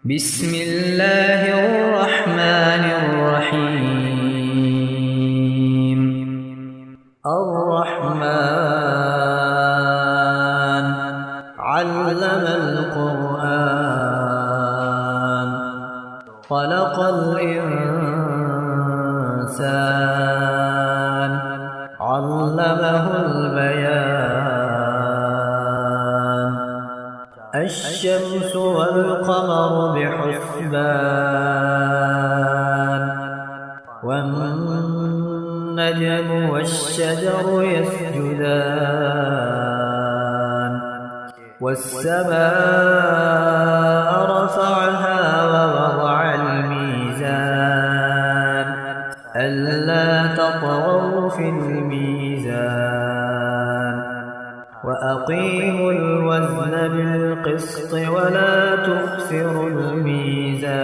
بسم الله الرحمن الرحيم. الرحمن علم القرآن خلق الإنسان علمه البيان. الشمس والقمر بحسبان والنجم والشجر يسجدان والسماء رفعها ووضع الميزان ألا تطغوا في الميزان وأقيموا الوزن بالقسط ولا تخسروا الميزان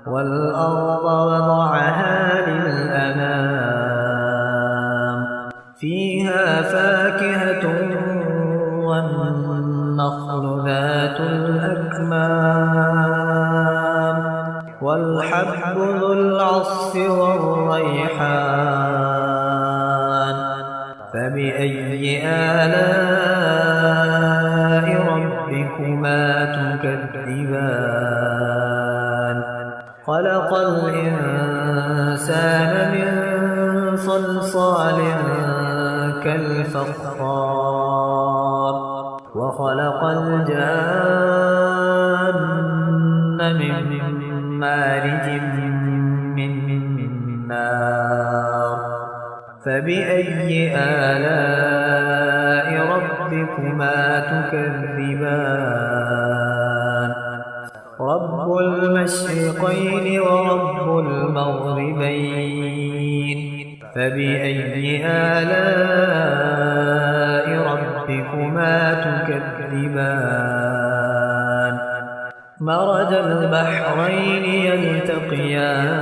والأرض وضعها للأنام فيها فاكهة والنخل ذات الأكمام والحب ذو العصف والريحان. فبأي آلاء ربكما تكذبان؟ خلق الإنسان من صلصال كالفخار وخلق الجان من مارج من نار. فبأي آلاء ربكما تكذبان؟ رب المشرقين ورب المغربين. فبأي آلاء ربكما تكذبان؟ مرج البحرين يلتقيان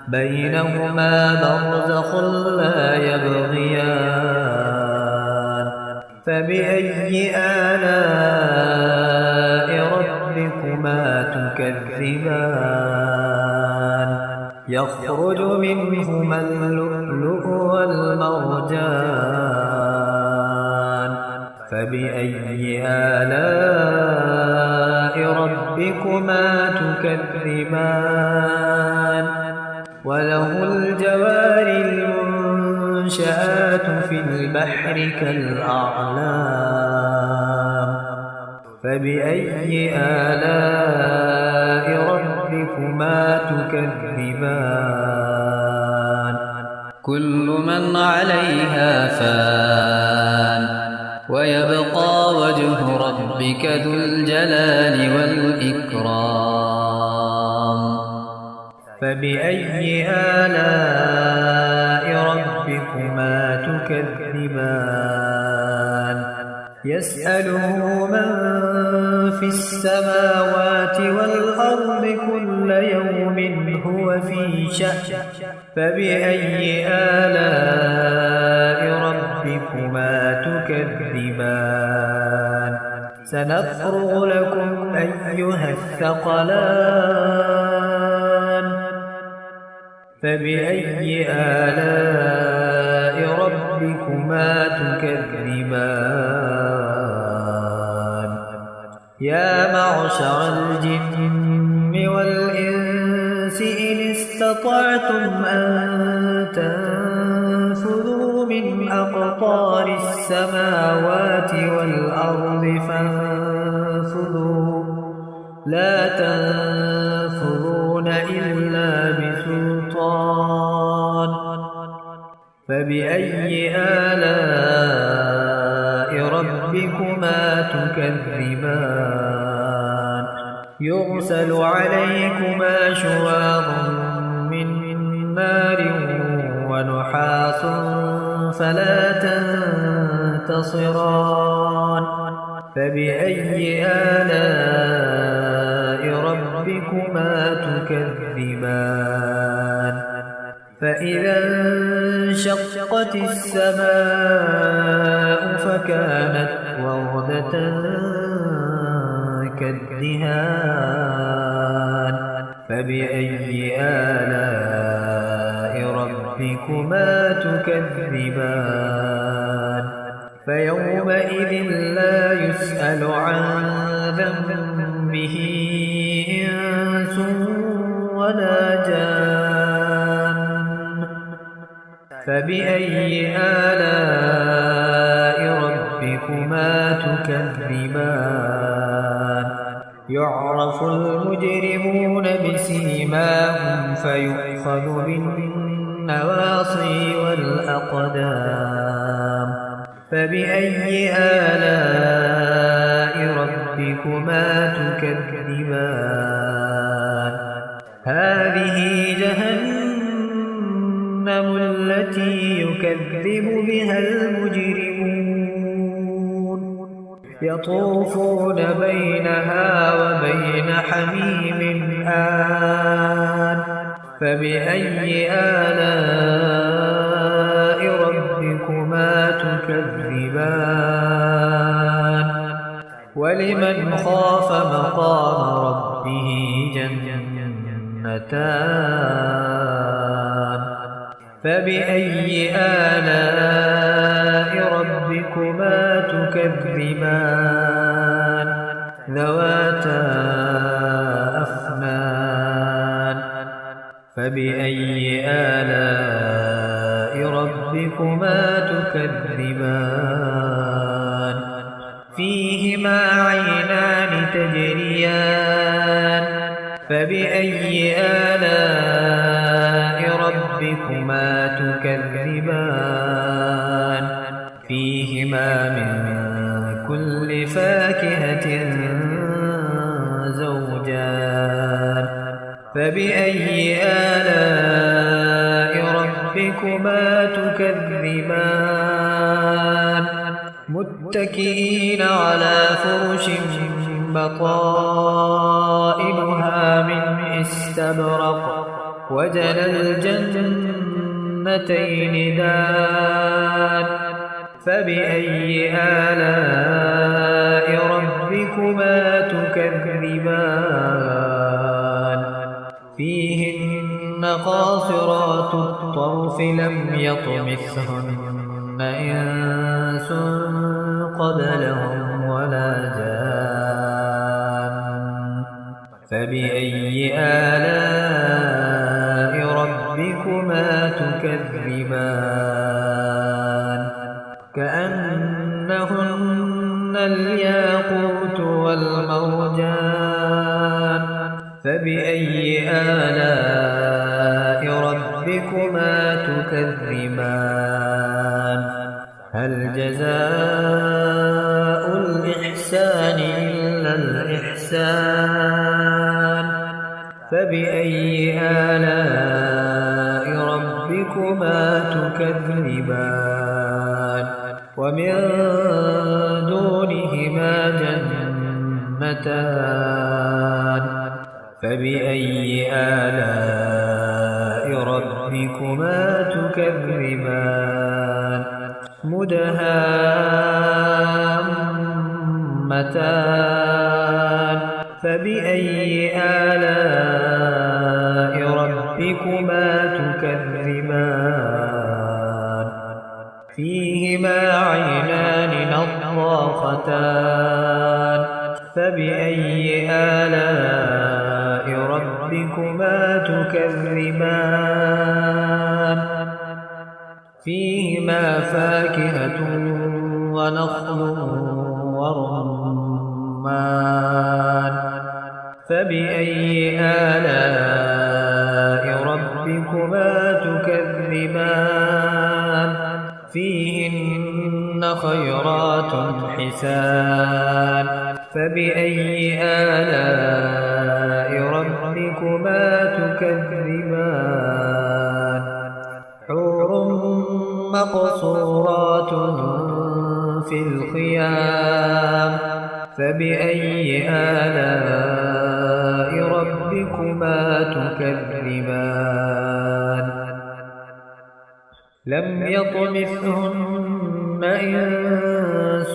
بينهما برزخ لا يبغيان. فبأي آلاء ربكما تكذبان؟ يخرج منهما اللؤلؤ والمرجان. فبأي آلاء ربكما تكذبان؟ وله الجوار المنشآت في البحر كالأعلام. فبأي آلاء ربكما تكذبان؟ كل من عليها فان ويبقى وجه ربك ذو الجلال والإكرام. فبأي آلاء ربكما تكذبان؟ يسأله من في السماوات والأرض كل يوم هو في شأن. فبأي آلاء ربكما تكذبان؟ سنفرغ لكم أيها الثقلان. فبأي آلاء ربكما تكذبان؟ يا معشر الجن والإنس إن استطعتم أن تنفذوا من أقطار السماوات والأرض فانفذوا لا تنفذون إلا بسلطان. فبأي آلاء ربكما تكذبان؟ يرسل عليكما شواظ من نار ونحاس فلا تنتصران. فبأي آلاء ربكما تكذبان؟ فإذا انشقت السماء فكانت وردة كالدهان فبأي آلاء ربكما تكذبان فيومئذ لا يسأل عن ذنبه إنس ولا جان فبأي آلاء ربكما تكذبان يعرف المجرمون بسيماهم فيؤخذ بالنواصي والأقدام فبأي آلاء ربكما تكذبان هذه جهنم التي يكذب بها المجرمون يطوفون بينها وبين حميم آن فبأي آلاء ربكما تكذبان ولمن خاف مقام ربه جنتان فبأي آلاء ربكما تكذبان ذواتا أفنان فبأي آلاء ربكما تكذبان فيهما عينان تجريان فبأي آلاء ربكما تكذبان فيهما من كل فاكهة زوجان فبأي آلاء ربكما تكذبان متكئين على فرش بطائنها من استبرق وجنى الجنتين دان فبأي آلاء ربكما تكذبان فيهن قاصرات الطرف لم يطمثهن إنس قبلهم ولا جان فبأي آلاء ربكما تكذبان كأنهن الياقوت والمرجان فبأي آلاء ربكما تكذبان هل جزاء الإحسان إلا الإحسان فبأي آلاء ربكما تكذبان ومن دونهما جنتان فبأي آلاء ربكما تكذبان مدهامتان فبأي آلاء ربكما تكذبان فيهما عينان نضاختان فبأي آلاء ربكما تكذبان فيهما فاكهة ونخل ورمان فبأي آلاء ربكما تكذبان فيهن خيرات حسان فبأي آلاء ربكما تكذبان حور مقصورات في الخيام فبأي آلاء ربكما تكذبان لم يطمثهن إنس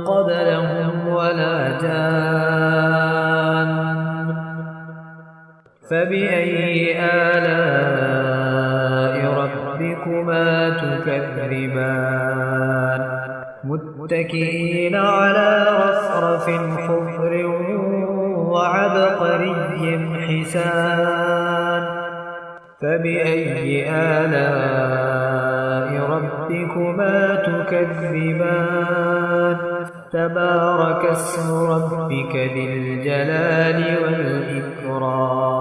قبلهم ولا جان فبأي آلاء ربكما تكذبان متكئين على رفرف خضر وعبقري حسان فبأي آلاء ربكما تكذبان تبارك اسم ربك ذي الجلال والإكرام